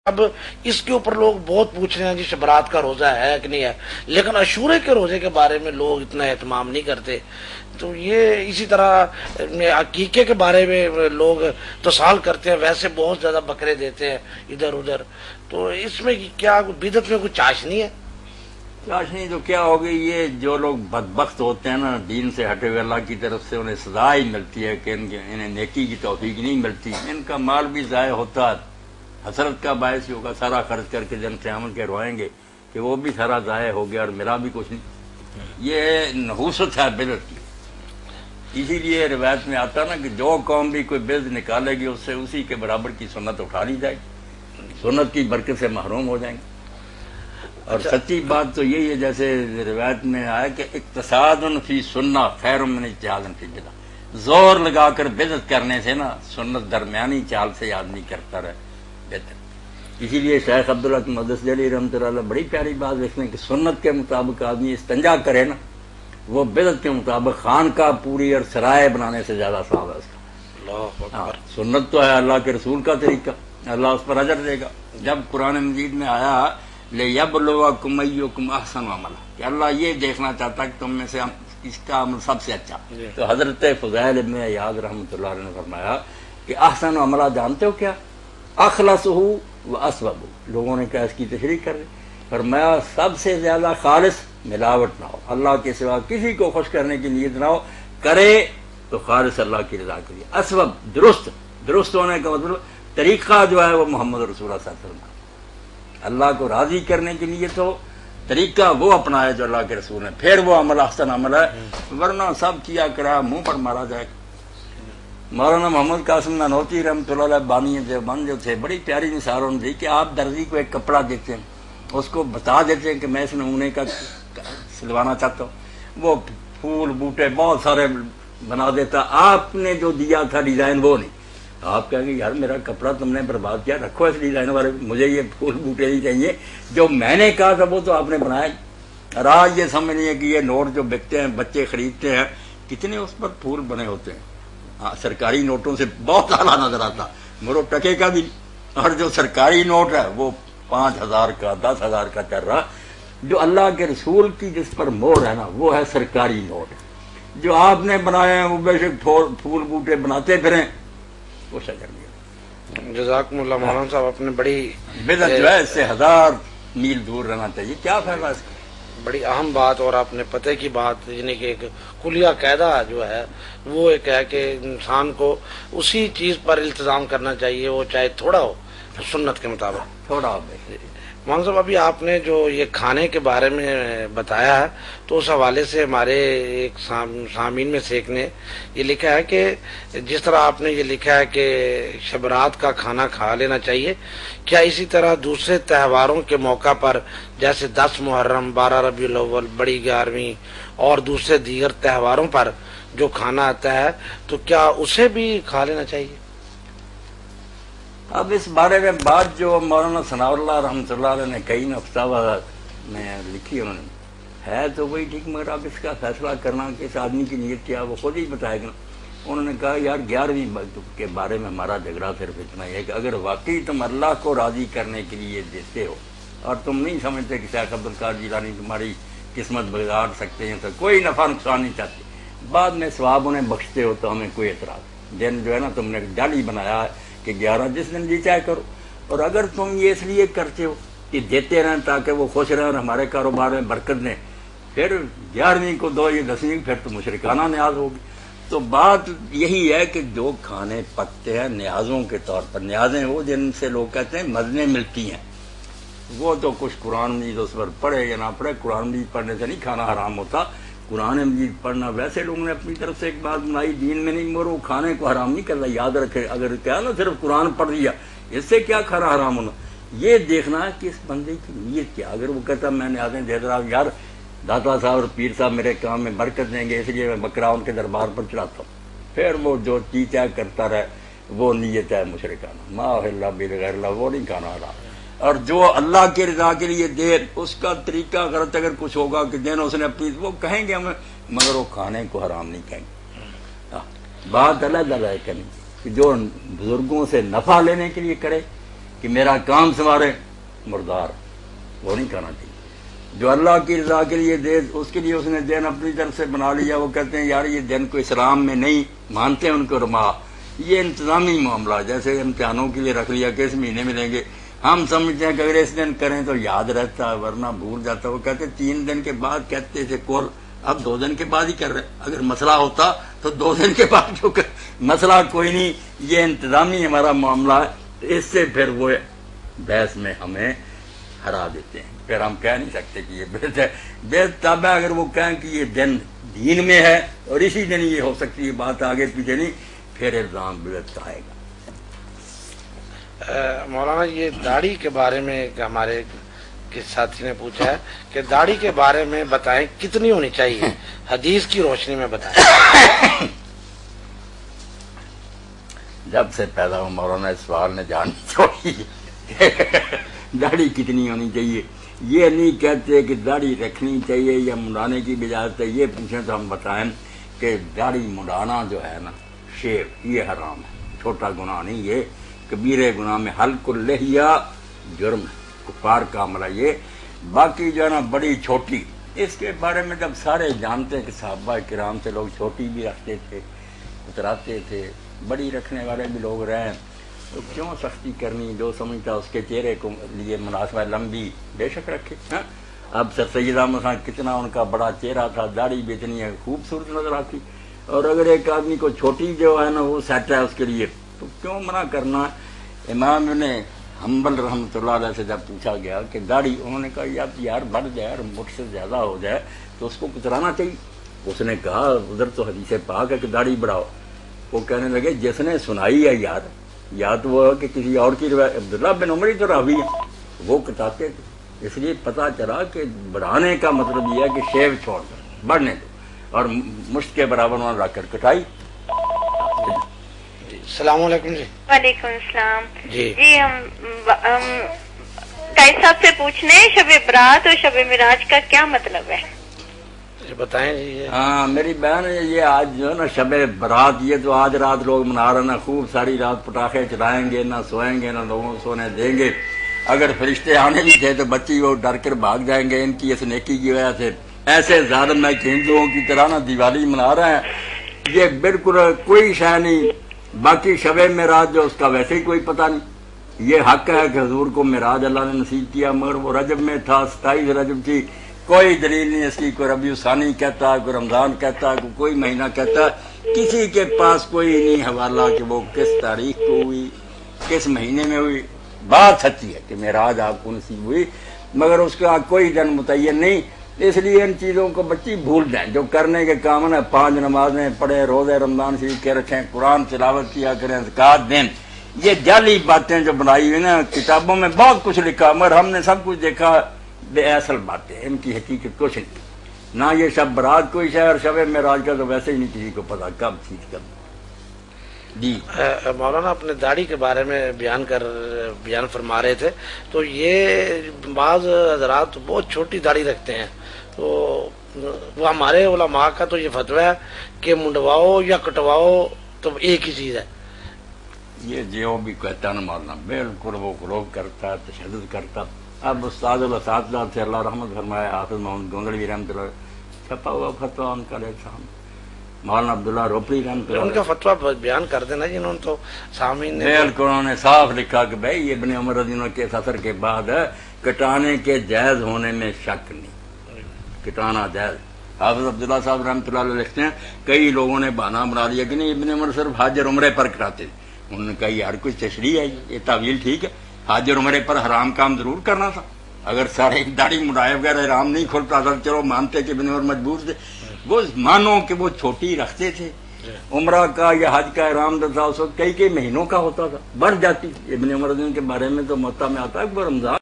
اب اس کے اوپر لوگ بہت پوچھ رہے ہیں جی شبرات کا روزہ ہے کہ نہیں ہے، لیکن عاشورے کے روزے کے بارے میں لوگ اتنا اہتمام نہیں کرتے. تو یہ اسی طرح عقیقے کے بارے میں لوگ تو سال کرتے ہیں، ویسے بہت زیادہ بکرے دیتے ہیں ادھر ادھر. تو اس میں کیا بدعت میں کوئی چاشنی ہے؟ چاشنی تو کیا ہوگی، یہ جو لوگ بدبخت ہوتے ہیں نا، دین سے ہٹے ہوئے، اللہ کی طرف سے انہیں سزا ہی ملتی ہے کہ انہیں نیکی کی توفیق نہیں ملتی، ان کا مال بھی ضائع ہوتا ہے، حسرت کا باعث ہوگا. سارا خرچ کر کے جن قیامت کے روئیں گے کہ وہ بھی سارا ضائع ہو گیا اور میرا بھی کچھ نہیں. یہ نحوست ہے بدعت کی. اسی لیے روایت میں آتا نا کہ جو قوم بھی کوئی بدعت نکالے گی اس سے اسی کے برابر کی سنت اٹھا لی جائے گی، سنت کی برکت سے محروم ہو جائیں گے. اور سچی بات تو یہی ہے، جیسے روایت میں آیا کہ اقتصاد فی سنت خیر من اجتہاد فی بدعت، زور لگا کر بدعت کرنے سے نا سنت درمیانی چال سے آدمی کرتا رہے بہتر. اسی لیے شیخ عبداللہ محدث دہلوی رحمۃ اللہ علیہ بڑی پیاری بات دیکھتے ہیں کہ سنت کے مطابق آدمی استنجا کرے نا، وہ بدعت کے مطابق خانقاہ پوری اور سرائے بنانے سے زیادہ ثواب ہے اس کا. سنت تو ہے اللہ کے رسول کا طریقہ، اللہ اس پر اجر دے گا. جب قرآن مجید میں آیا لِيَبْلُوَكُمْ أَيُّكُمْ أَحْسَنُ عَمَلًا کہ اللہ یہ دیکھنا چاہتا کہ تم میں سے اس کا عمل سب سے اچھا. تو حضرت فضیل ابن عیاض رحمۃ اللہ علیہ نے فرمایا کہ احسن عملہ جانتے ہو کیا؟ اخلصہ و اصوبہ. لوگوں نے کہا اس کی تشریح کر دی. فرمایا سب سے زیادہ خالص، ملاوٹ نہ ہو، اللہ کے سوا کسی کو خوش کرنے کی نیت نہ ہو، کرے تو خالص اللہ کی رضا کے لیے. اسبب درست ہونے کا مطلب طریقہ جو ہے وہ محمد رسول اللہ صلی اللہ علیہ وسلم کا، اللہ کو راضی کرنے کی نیت ہو، طریقہ وہ اپنا ہے جو اللہ کے رسول نے، پھر وہ عمل احسن عمل ہے. ورنہ سب کیا کرا منہ پر مارا جائے گا. مولانا محمد قاسم نانوتوی رحمۃ اللہ علیہ بانی دیوبند جو تھے، بڑی پیاری مثال انہوں نے دی کہ آپ درزی کو ایک کپڑا دیتے ہیں، اس کو بتا دیتے ہیں کہ میں اس نمونے کا سلوانا چاہتا ہوں، وہ پھول بوٹے بہت سارے بنا دیتا، آپ نے جو دیا تھا ڈیزائن وہ نہیں. آپ کہیں گے یار میرا کپڑا تم نے برباد کیا، رکھو اس ڈیزائن والے، مجھے یہ پھول بوٹے نہیں چاہیے، جو میں نے کہا تھا وہ تو آپ نے بنایا. اور آج یہ سمجھ نہیں ہے کہ یہ نوٹ جو بکتے ہیں بچے خریدتے ہیں کتنے اس پر پھول بنے ہوتے ہیں. سرکاری نوٹوں سے بہت اعلیٰ نظر آتا، مرو ٹکے کا بھی. اور جو سرکاری نوٹ ہے وہ 5,000 کا 10,000 کا چل رہا. جو اللہ کے رسول کی جس پر مہر ہے نا وہ ہے سرکاری نوٹ. جو آپ نے بنائے ہیں وہ بے شک پھول بوٹے بناتے پھریں، وہ شجر نہیں. جزاکم اللہ مولانا صاحب، اپنے بڑی بدعت جو ہے اس سے 1000 میل دور رہنا چاہیے. کیا فائدہ اس کا؟ بڑی اہم بات اور آپ نے پتہ کی بات، یعنی کہ ایک کلیہ قاعدہ جو ہے وہ ایک ہے کہ انسان کو اسی چیز پر التزام کرنا چاہیے، وہ چاہے تھوڑا ہو، سنت کے مطابق تھوڑا ہو. مولانا صاحب ابھی آپ نے جو یہ کھانے کے بارے میں بتایا ہے تو اس حوالے سے ہمارے ایک سامعین میں سے ایک نے یہ لکھا ہے کہ جس طرح آپ نے یہ لکھا ہے کہ شبرات کا کھانا کھا لینا چاہیے، کیا اسی طرح دوسرے تہواروں کے موقع پر جیسے 10 محرم، 12 ربیع الاول، بڑی 11ویں اور دوسرے دیگر تہواروں پر جو کھانا آتا ہے تو کیا اسے بھی کھا لینا چاہیے؟ اب اس بارے میں بات جو مولانا ثناء اللہ رحمۃ اللہ علیہ نے کئی فتاوی میں لکھی انہوں نے، ہے تو وہی ٹھیک، مگر اب اس کا فیصلہ کرنا کہ اس آدمی کی نیت کیا وہ خود ہی بتائے گا. انہوں نے کہا یار 11ویں کے بارے میں ہمارا جھگڑا صرف اتنا ہی ہے کہ اگر واقعی تم اللہ کو راضی کرنے کے لیے دیتے ہو اور تم نہیں سمجھتے کہ شیخ عبدالقادر جیلانی تمہاری قسمت بگاڑ سکتے ہیں، تو کوئی نفع نقصان نہیں چاہتے، بعد میں ثواب انہیں بخشتے ہو تو ہمیں کوئی اعتراض. دن جو ہے نا تم نے جعلی بنایا ہے کہ 11 جس دن جی چاہے کرو. اور اگر تم یہ اس لیے کرتے ہو کہ دیتے رہیں تاکہ وہ خوش رہیں اور ہمارے کاروبار میں برکت دیں، پھر 11ویں کو دو، یہ 10ویں پھر تو مشرکانہ نیاز ہوگی. تو بات یہی ہے کہ جو کھانے پکتے ہیں نیازوں کے طور پر، نیازیں وہ جن سے لوگ کہتے ہیں مزنے ملتی ہیں، وہ تو کچھ قرآن مجید اس پر پڑھے یا نہ پڑھے، قرآن مجید پڑھنے سے نہیں کھانا حرام ہوتا. قرآن مجید پڑھنا ویسے لوگوں نے اپنی طرف سے ایک بات بنائی، دین میں نہیں، مگر وہ کھانے کو حرام نہیں کرتا. یاد رکھے اگر کیا نا صرف قرآن پڑھ لیا اس سے کیا کھانا حرام ہونا، یہ دیکھنا کہ اس بندے کی نیت کیا. اگر وہ کہتا میں نے آدھے دے رہا یار داتا صاحب اور پیر صاحب میرے کام میں برکت دیں گے اس لیے میں بکرا ان کے دربار پر چڑھاتا ہوں، پھر وہ جو چیچا کرتا رہے وہ نیت ہے مشرکانہ، ما اہل بغیر اللہ، وہ نہیں کھانا حرام. اور جو اللہ کی رضا کے لیے دے اس کا طریقہ غلط اگر کچھ ہوگا کہ دینا اس نے اپنی، وہ کہیں گے ہمیں، مگر وہ کھانے کو حرام نہیں کہیں گے. بات الگ الگ ہے کہ جو بزرگوں سے نفع لینے کے لیے کرے کہ میرا کام سنوارے مردار، وہ نہیں کرنا چاہیے. جو اللہ کی رضا کے لیے دے اس کے لیے اس نے دن اپنی طرف سے بنا لیا. وہ کہتے ہیں یار یہ دن کو اسلام میں نہیں مانتے ان کو رما، یہ انتظامی معاملہ جیسے امتحانوں کے لیے رکھ لیا کہ اس مہینے میں لیں گے. ہم سمجھتے ہیں کہ اگر اس دن کریں تو یاد رہتا ہے ورنہ بھول جاتا. وہ کہتے 3 دن کے بعد کہتے تھے کل، اب 2 دن کے بعد ہی کر رہے. اگر مسئلہ ہوتا تو 2 دن کے بعد جو مسئلہ کوئی نہیں، یہ انتظامی ہمارا معاملہ ہے. اس سے پھر وہ بحث میں ہمیں ہرا دیتے ہیں. پھر ہم کہہ نہیں سکتے کہ یہ بدعت ہے. بدعت تب ہے اگر وہ کہیں کہ یہ دن دین میں ہے اور اسی دن یہ ہو سکتی ہے، بات آگے پیچھے نہیں، پھر الزام بدعت کا آئے گا. مولانا یہ داڑھی کے بارے میں ہمارے کس ساتھی نے پوچھا ہے کہ داڑھی کے بارے میں بتائیں کتنی ہونی چاہیے، حدیث کی روشنی میں بتائیں. جب سے پیدا ہو مولانا اس سوال نے جاننی چاہیے داڑھی کتنی ہونی چاہیے. یہ نہیں کہتے کہ داڑھی رکھنی چاہیے یا منڈانے کی اجازت ہے. یہ پوچھیں تو ہم بتائیں کہ داڑھی منڈانا جو ہے نا شیو، یہ حرام ہے، چھوٹا گناہ نہیں، یہ کبیرے گناہ میں حلق اللحیہ جرم ہے، کفار کا عمل ہے یہ. باقی جو ہے نا بڑی چھوٹی، اس کے بارے میں جب سارے جانتے ہیں کہ صحابہ کرام سے لوگ چھوٹی بھی رکھتے تھے، اتراتے تھے، بڑی رکھنے والے بھی لوگ رہے، تو کیوں سختی کرنی؟ جو سمجھتا اس کے چہرے کو لیے مناسب ہے لمبی بے شک رکھے. اب سر سید احمد خان کتنا ان کا بڑا چہرہ تھا، داڑھی بھی اتنی ہے، خوبصورت نظر آتی. اور اگر ایک آدمی کو چھوٹی جو ہے نا وہ سیٹ ہے اس کے لیے تو کیوں منع کرنا؟ امام نے حنبل رحمۃ اللہ علیہ سے جب پوچھا گیا کہ داڑھی، انہوں نے کہا یار بڑھ جائے اور مٹھ سے زیادہ ہو جائے تو اس کو کترانا چاہیے. اس نے کہا ادھر تو حدیث پاک ہے کہ داڑھی بڑھاؤ. وہ کہنے لگے جس نے سنائی ہے یار، یا تو وہ کہ کسی اور کی روایت، عبداللہ بن عمر تو راوی ہے، وہ کٹاتے تھے. اس لیے پتہ چلا کہ بڑھانے کا مطلب یہ ہے کہ شیو چھوڑ کر بڑھنے دو، اور مشت کے برابر وہاں رکھ کر کٹائی. السلام علیکم. جی وعلیکم السلام. جی ہم قائد صاحب سے پوچھنے شب برات اور شب معراج کا کیا مطلب ہے؟ بتائیں. جی ہاں میری بہن، یہ آج جو ہے نا شب برات، یہ تو آج رات لوگ منا رہے ہیں، خوب ساری رات پٹاخے چلائیں گے، نہ سوئیں گے، نہ لوگوں کو سونے دیں گے. اگر فرشتے آنے بھی تھے تو بچی وہ ڈر کر بھاگ جائیں گے ان کی اس نیکی کی وجہ سے. ایسے ظالم ہے کہ ہندوؤں کی طرح نا دیوالی منا رہے ہیں. یہ بالکل کوئی شے نہیں. باقی شب معراج جو اس کا ویسے ہی کوئی پتہ نہیں. یہ حق ہے کہ حضور کو معراج اللہ نے نصیب کیا، مگر وہ رجب میں تھا، 27 رجب تھی. کوئی دلیل نہیں اس کی، کوئی ربیع ثانی کہتا ہے، کوئی رمضان کہتا ہے، کوئی مہینہ کہتا ہے. کسی کے پاس کوئی نہیں حوالہ کہ وہ کس تاریخ کو ہوئی، کس مہینے میں ہوئی. بات سچی ہے کہ معراج آپ کو نصیب ہوئی، مگر اس کا کوئی دن متعین نہیں. اس لیے ان چیزوں کو بچی بھول جائیں. جو کرنے کے کام ہے 5 نمازیں پڑھیں، روزے رمضان شریف کے رکھیں، قرآن تلاوت کیا کریں، زکوٰۃ دیں. یہ جعلی باتیں جو بنائی ہوئی نا، کتابوں میں بہت کچھ لکھا مگر ہم نے سب کچھ دیکھا بے اصل باتیں، ان کی حقیقت کچھ نہیں. نہ یہ شب برات کوئی شے، اور شب معراج کا تو ویسے ہی نہیں کسی کو پتا کب چیز کب. جی مولانا اپنے داڑھی کے بارے میں بیان فرما رہے تھے، تو یہ بعض حضرات بہت چھوٹی داڑھی رکھتے ہیں، تو وہ ہمارے علماء کا تو یہ فتویٰ ہے کہ منڈواؤ یا کٹواؤ تو ایک ہی چیز ہے. یہ جو بھی کہتا نا مولانا بالکل وہ غلوب کرتا ہے، تشدد کرتا. اب استاد الاساتذہ سے اللہ رحمت فرمائے حافظ محمد گونگڑوی رحمۃ اللہ چھپا ہوا فتویٰ ان کا سامنے، مولانا عبداللہ روپڑی رحمۃ اللہ، ان کا فتویٰ بیان کر دینا جنہوں نے تو سامعین نے بالکل انہوں نے صاف لکھا کہ بھائی ابن عمر رضی اللہ کے سفر کے بعد کٹانے کے جائز ہونے میں شک نہیں، کٹانا جائز. حافظ عبداللہ صاحب رحمۃ اللہ علیہ لکھتے ہیں کئی لوگوں نے بہانہ بنا لیا کہ نہیں ابن عمر صرف حج اور عمرے پر کٹاتے. انہوں نے کہا یار کچھ تشریح ہے، یہ تعویل ٹھیک ہے، حج اور عمرے پر حرام کام ضرور کرنا تھا. اگر سارے داڑھی مڈائے وغیرہ حرام نہیں کھلتا تھا، چلو مانتے کہ ابن عمر مجبور تھے. وہ مانو کہ وہ چھوٹی رکھتے تھے، عمرہ کا یا حج کا احرام تھا اس وقت کئی مہینوں کا ہوتا تھا، بڑھ جاتی. ابن عمر کے بارے میں تو موطا میں آتا ہے وہ رمضان